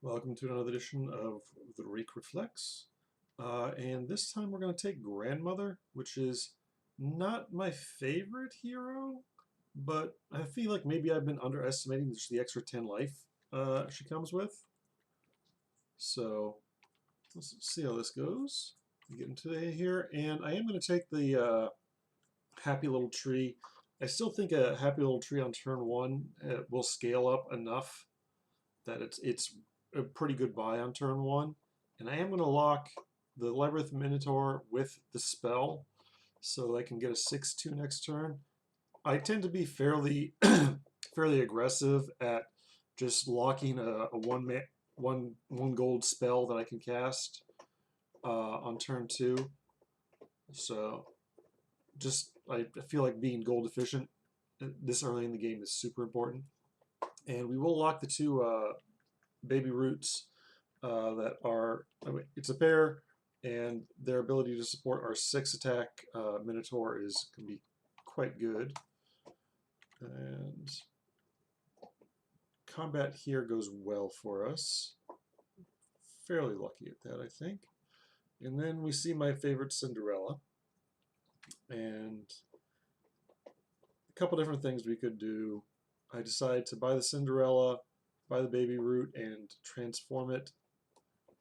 Welcome to another edition of the Rake Reflects. And this time we're going to take Grandmother, which is not my favorite hero, but I feel like maybe I've been underestimating just the extra 10 life she comes with. So let's see how this goes. Get into it here, and I am going to take the Happy Little Tree. I still think a Happy Little Tree on turn one will scale up enough that it's a pretty good buy on turn one. And I am going to lock the Labyrinth Minotaur with the spell so I can get a 6/2 next turn. I tend to be fairly fairly aggressive at just locking a one gold spell that I can cast on turn two. So just I feel like being gold efficient this early in the game is super important. And we will lock the two baby roots that are, it's a pair, and their ability to support our 6 attack Minotaur is can be quite good. And combat here goes well for us. Fairly lucky at that, I think. And then we see my favorite Cinderella. And a couple different things we could do. I decide to buy the Cinderella, buy the baby root, and transform it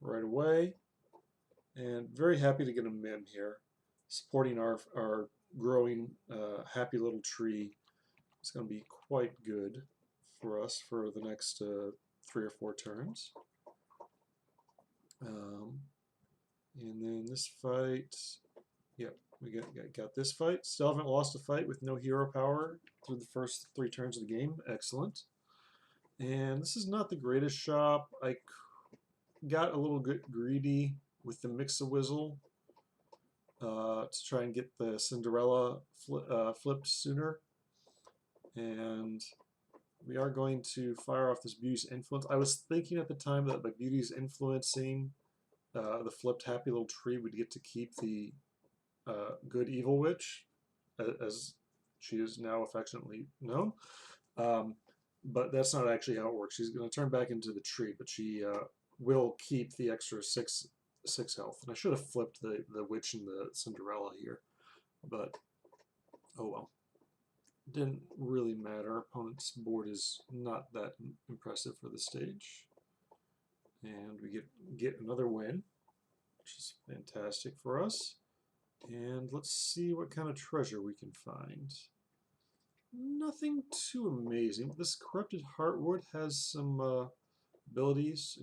right away. And very happy to get a Mim here, supporting our growing happy little tree. It's going to be quite good for us for the next 3 or 4 turns. And then this fight, yep, we got this fight. Still haven't lost a fight with no hero power through the first 3 turns of the game. Excellent. And this is not the greatest shop. I got a little bit greedy with the Mix-a-Wizzle to try and get the Cinderella flipped sooner. And we are going to fire off this Beauty's Influence. I was thinking at the time that by Beauty's influencing the flipped Happy Little Tree, we'd get to keep the Good Evil Witch, as she is now affectionately known. But that's not actually how it works. She's going to turn back into the tree, but she will keep the extra 6 health. And I should have flipped the witch and the Cinderella here, but oh well. Didn't really matter. Opponent's board is not that impressive for the stage. And we get another win, which is fantastic for us. And let's see what kind of treasure we can find. Nothing too amazing. This Corrupted Heartwood has some abilities,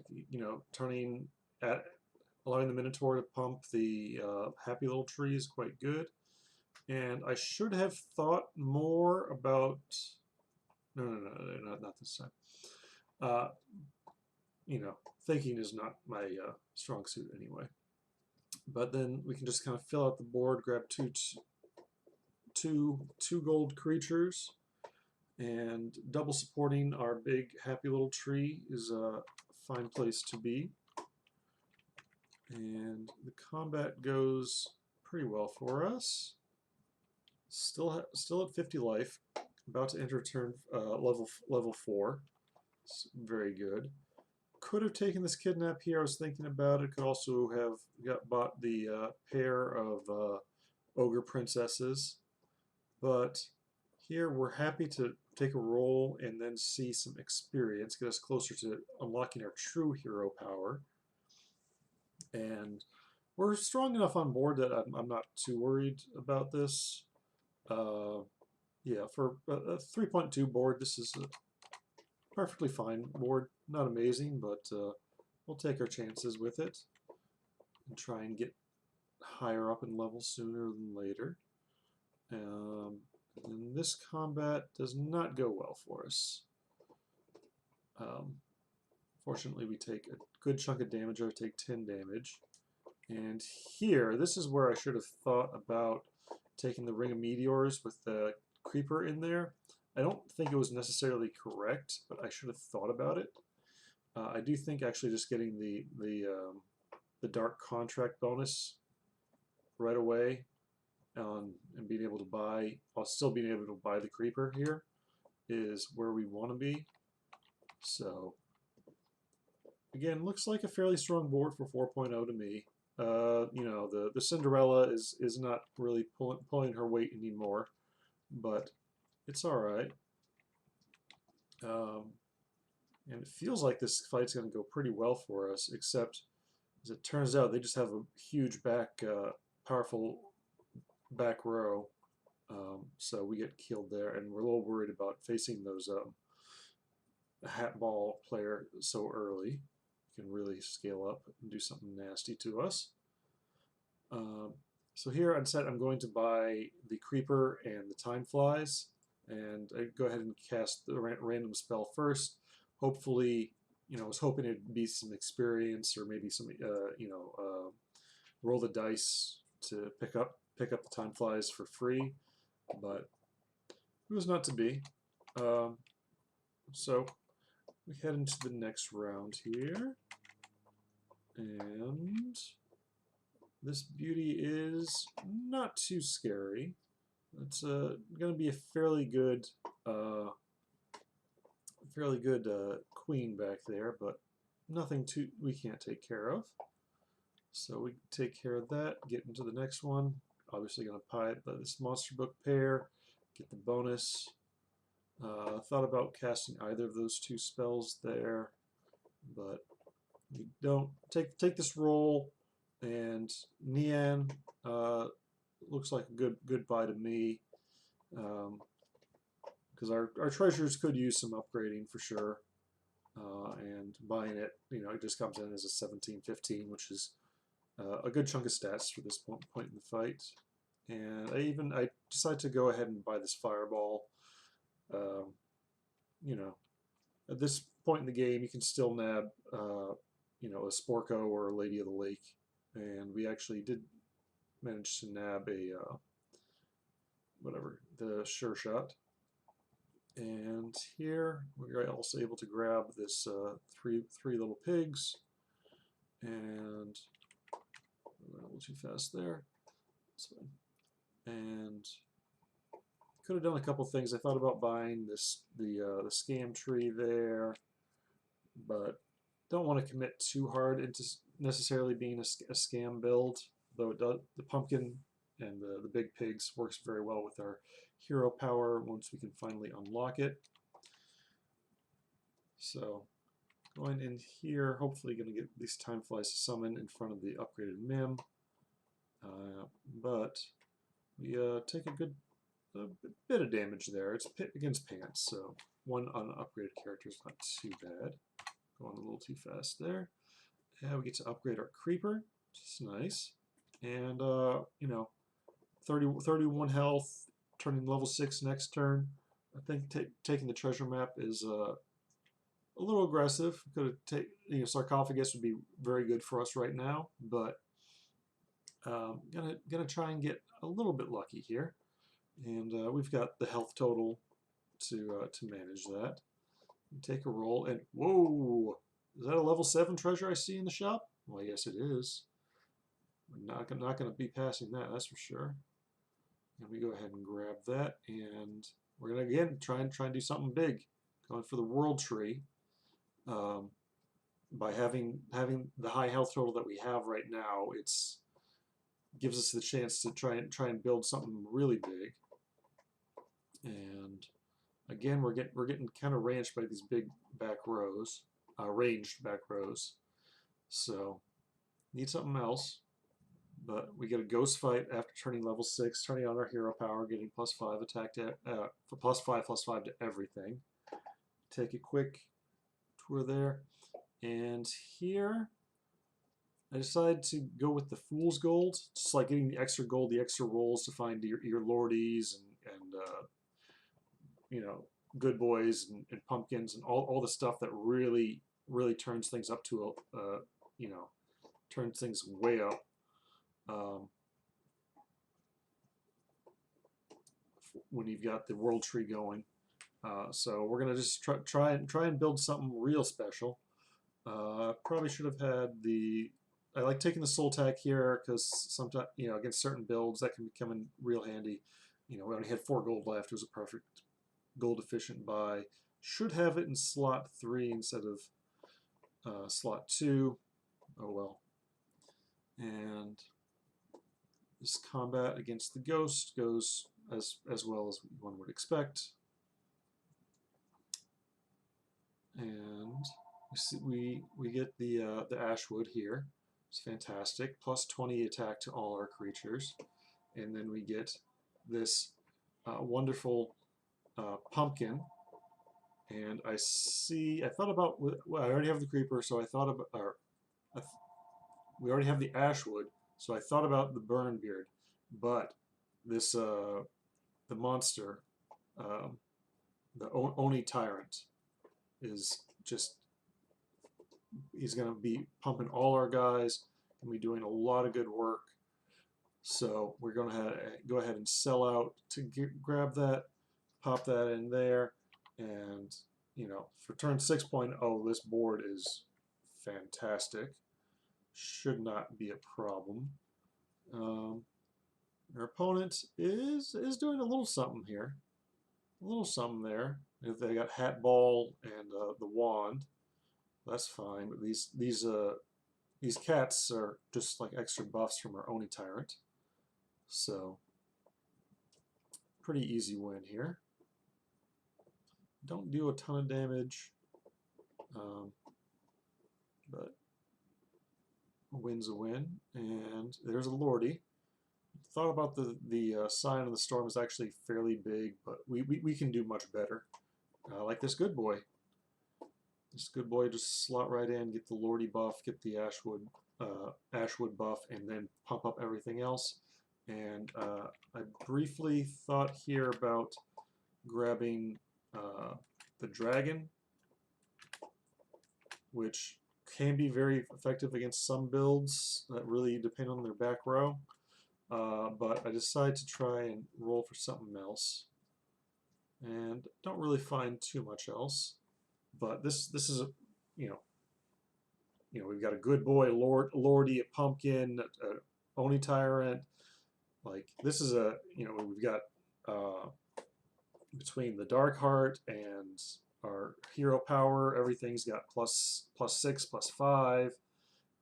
turning at allowing the Minotaur to pump the Happy Little Tree is quite good. And I should have thought more about. No, not this time. Thinking is not my strong suit anyway. But then we can just kind of fill out the board, grab two gold creatures, and double supporting our big happy little tree is a fine place to be. And the combat goes pretty well for us. Still at 50 life. About to enter turn level 4. It's very good. Could have taken this kidnap here. I was thinking about it. Could also have bought the pair of ogre princesses. But here we're happy to take a roll and then see some experience, get us closer to unlocking our true hero power. And we're strong enough on board that I'm not too worried about this. Yeah, for a 3.2 board, this is a perfectly fine board. Not amazing, but we'll take our chances with it and try and get higher up in level sooner than later. And this combat does not go well for us. Fortunately, we take a good chunk of damage. I take 10 damage. And here, this is where I should have thought about taking the Ring of Meteors with the Creeper in there. I don't think it was necessarily correct, but I should have thought about it. I do think actually just getting the Dark Contract bonus right away and being able to buy, while still being able to buy the Creeper here, is where we want to be. So again, looks like a fairly strong board for 4.0 to me. You know, the Cinderella is not really pulling her weight anymore, but it's all right. And it feels like this fight's going to go pretty well for us, except as it turns out, they just have a huge powerful back row. So we get killed there, and we're a little worried about facing those hat ball player so early. Can really scale up and do something nasty to us. So here on set, I'm going to buy the Creeper and the Time Flies, and I go ahead and cast the random spell first. Hopefully, you know, I was hoping it'd be some experience or maybe some, roll the dice to pick up the Time Flies for free, but it was not to be. So we head into the next round here, and this beauty is not too scary. It's going to be a fairly good queen back there, but nothing we can't take care of. So we take care of that, get into the next one. Obviously going to pie this monster book pair, get the bonus. Thought about casting either of those two spells there, but we don't. Take this roll, and Nian looks like a good buy to me, because our treasures could use some upgrading for sure, and buying it, you know, it just comes in as a 17-15, which is a good chunk of stats for this point in the fight. And I decided to go ahead and buy this fireball. You know, at this point in the game, you can still nab, you know, a Sporko or a Lady of the Lake, and we actually did manage to nab a the Sure Shot. And here we're also able to grab this three little pigs, and a little too fast there. And could have done a couple things. I thought about buying the scam tree there, but don't want to commit too hard into necessarily being a scam build. Though it does, the pumpkin and the big pigs works very well with our hero power once we can finally unlock it. So going in here, hopefully going to get these time flies to summon in front of the upgraded Mim. But we take a bit of damage there. It's against Pants, so one unupgraded character is not too bad. Going a little too fast there. Yeah, we get to upgrade our Creeper, which is nice. And, you know, 31 health, turning level 6 next turn. I think taking the treasure map is a little aggressive. Could have you know, Sarcophagus would be very good for us right now, but gonna try and get a little bit lucky here. And we've got the health total to manage that. Take a roll, and whoa! Is that a level 7 treasure I see in the shop? Well, yes, it is. We're not going to be passing that, that's for sure. And we go ahead and grab that, and we're going to again try and do something big, going for the world tree. By having the high health total that we have right now, it's gives us the chance to try and build something really big. And again, we're getting kind of ranched by these big back rows, ranged back rows. So need something else. But we get a ghost fight after turning level 6, turning on our hero power, getting +5 attack to for +5/+5 to everything. Take a quick tour there, and here I decided to go with the Fool's Gold, just like getting the extra gold, the extra rolls to find your Lordies and you know, good boys and pumpkins and all the stuff that really turns things up to a you know, turns things way up. When you've got the world tree going, so we're gonna just try and build something real special. Probably should have had I like taking the soul tack here because sometimes, you know, against certain builds that can come in real handy. You know, we only had 4 gold left. It was a perfect gold efficient buy. Should have it in slot 3 instead of slot 2. Oh well. And this combat against the ghost goes as well as one would expect. And we get the Ashwood here. It's fantastic. Plus 20 attack to all our creatures. And then we get this wonderful pumpkin. And I thought about, well, I already have the creeper, so I thought about, we already have the Ashwood, so I thought about the Burn Beard. But this, the monster, the Oni Tyrant, is just, he's going to be pumping all our guys and be doing a lot of good work. So we're going to go ahead and sell out to grab that, pop that in there, and you know, for turn 6.0, this board is fantastic. Should not be a problem. Our opponent is doing a little something here, a little something there. If they got Hat Ball and the Wand, that's fine. But these cats are just like extra buffs from our Oni Tyrant. So, pretty easy win here. Don't do a ton of damage, but a win's a win. And there's a Lordy. Thought about the Sign of the Storm is actually fairly big, but we can do much better. Like this good boy. This good boy just slot right in, get the Lordy buff, get the Ashwood buff, and then pump up everything else. And I briefly thought here about grabbing the dragon, which can be very effective against some builds that really depend on their back row. But I decided to try and roll for something else, and don't really find too much else. But this is a, you know we've got a good boy Lordy, a pumpkin, a Oni Tyrant. Like this is a, you know, we've got between the Dark Heart and our hero power, everything's got plus 6, plus 5.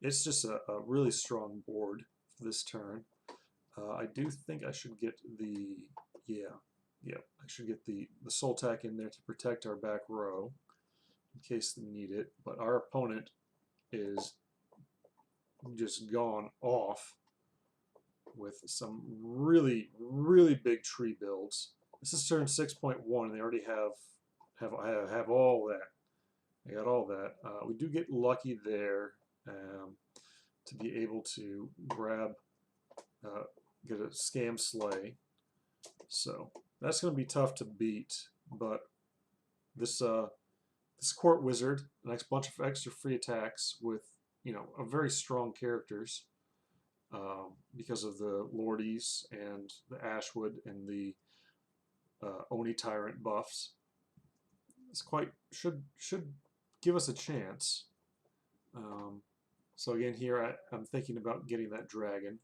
It's just a really strong board for this turn. I do think I should get the, I should get the Soul Tack in there to protect our back row in case they need it. But our opponent is just gone off with some really big tree builds. This is turn 6.1, and they already have all that. They got all that. We do get lucky there to be able to grab, get a Scam Slay. So that's going to be tough to beat. But this Court Wizard, a next bunch of extra free attacks with, you know, a very strong characters. Because of the Lordies and the Ashwood and the Oni Tyrant buffs, it's should give us a chance. So again, here I'm thinking about getting that dragon.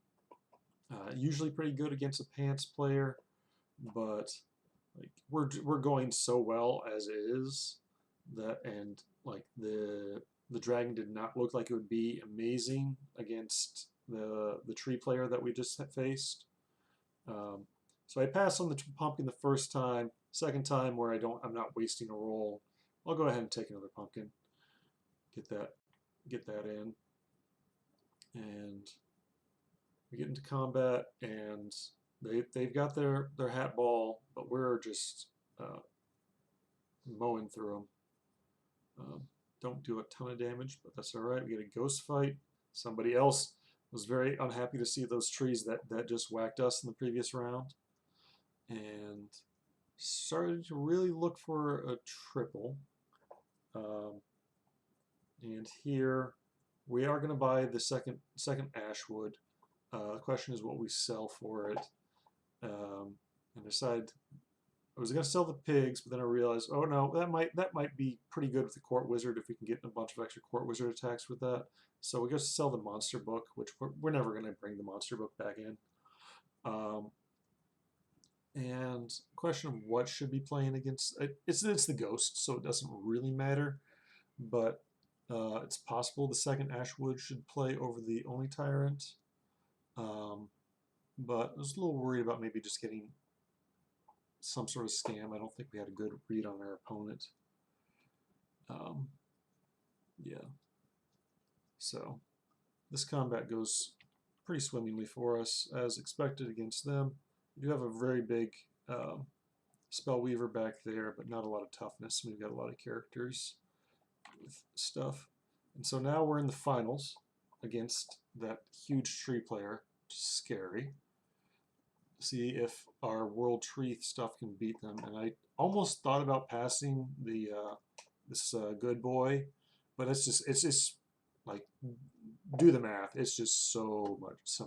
Usually pretty good against a pants player, but like we're going so well as is that, and like the dragon did not look like it would be amazing against the tree player that we just faced. So I passed on the pumpkin the first time. Second time, where I'm not wasting a roll, I'll go ahead and take another pumpkin. Get that in, and we get into combat, and they've got their Hat Ball, but we're just mowing through them. Don't do a ton of damage, but that's all right. We get a ghost fight. Somebody else was very unhappy to see those trees that just whacked us in the previous round, and started to really look for a triple. And here we are going to buy the second Ashwood. The question is what we sell for it. And decided I was going to sell the pigs, but then I realized, oh no, that might be pretty good with the Court Wizard if we can get a bunch of extra Court Wizard attacks with that. So we just sell the Monster Book, which we're never going to bring the Monster Book back in. And question of what should be playing against, it's the Ghost, so it doesn't really matter. But It's possible the second Ashwood should play over the only Tyrant, but I was a little worried about maybe just getting some sort of scam. I don't think we had a good read on our opponent. Yeah. So this combat goes pretty swimmingly for us, as expected against them. We do have a very big Spell Weaver back there, but not a lot of toughness. We've got a lot of characters with stuff. And so now we're in the finals against that huge tree player, which is scary. See if our World Tree stuff can beat them. And I almost thought about passing the this good boy, but it's just like, do the math. It's just so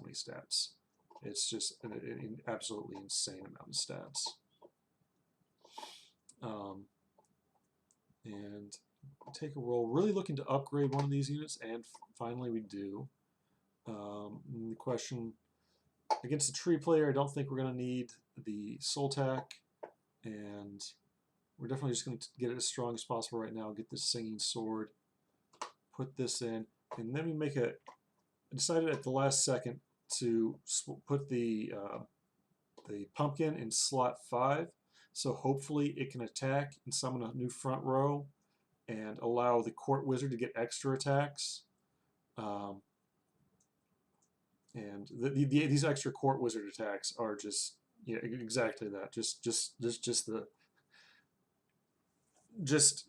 many stats. It's just an absolutely insane amount of stats. And take a roll, really looking to upgrade one of these units, and finally we do. The question, against the tree player, I don't think we're going to need the Soul Tack, and we're definitely just going to get it as strong as possible right now, get this Singing Sword, put this in, and then we make I decided at the last second to put the pumpkin in slot 5, so hopefully it can attack and summon a new front row and allow the Court Wizard to get extra attacks. And these extra Court Wizard attacks are just, yeah, exactly that. Just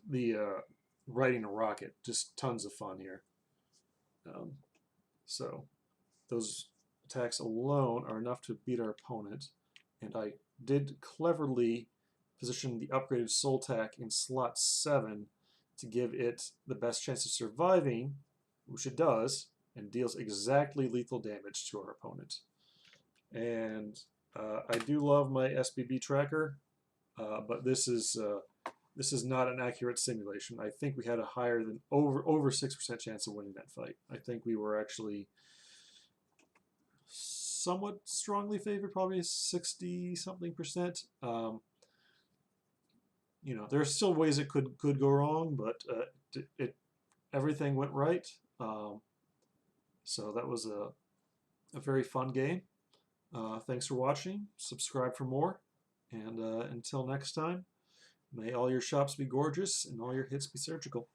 the riding a rocket. Just tons of fun here. So those attacks alone are enough to beat our opponent. And I did cleverly position the upgraded Soul Tack in slot 7 to give it the best chance of surviving, which it does, and deals exactly lethal damage to our opponent. And I do love my SBB tracker, but this is not an accurate simulation. I think we had a higher than over 6% chance of winning that fight. I think we were actually somewhat strongly favored, probably 60-something%. You know, there are still ways it could go wrong, but everything went right. So that was a very fun game. Thanks for watching. Subscribe for more. And until next time, may all your shops be gorgeous and all your hits be surgical.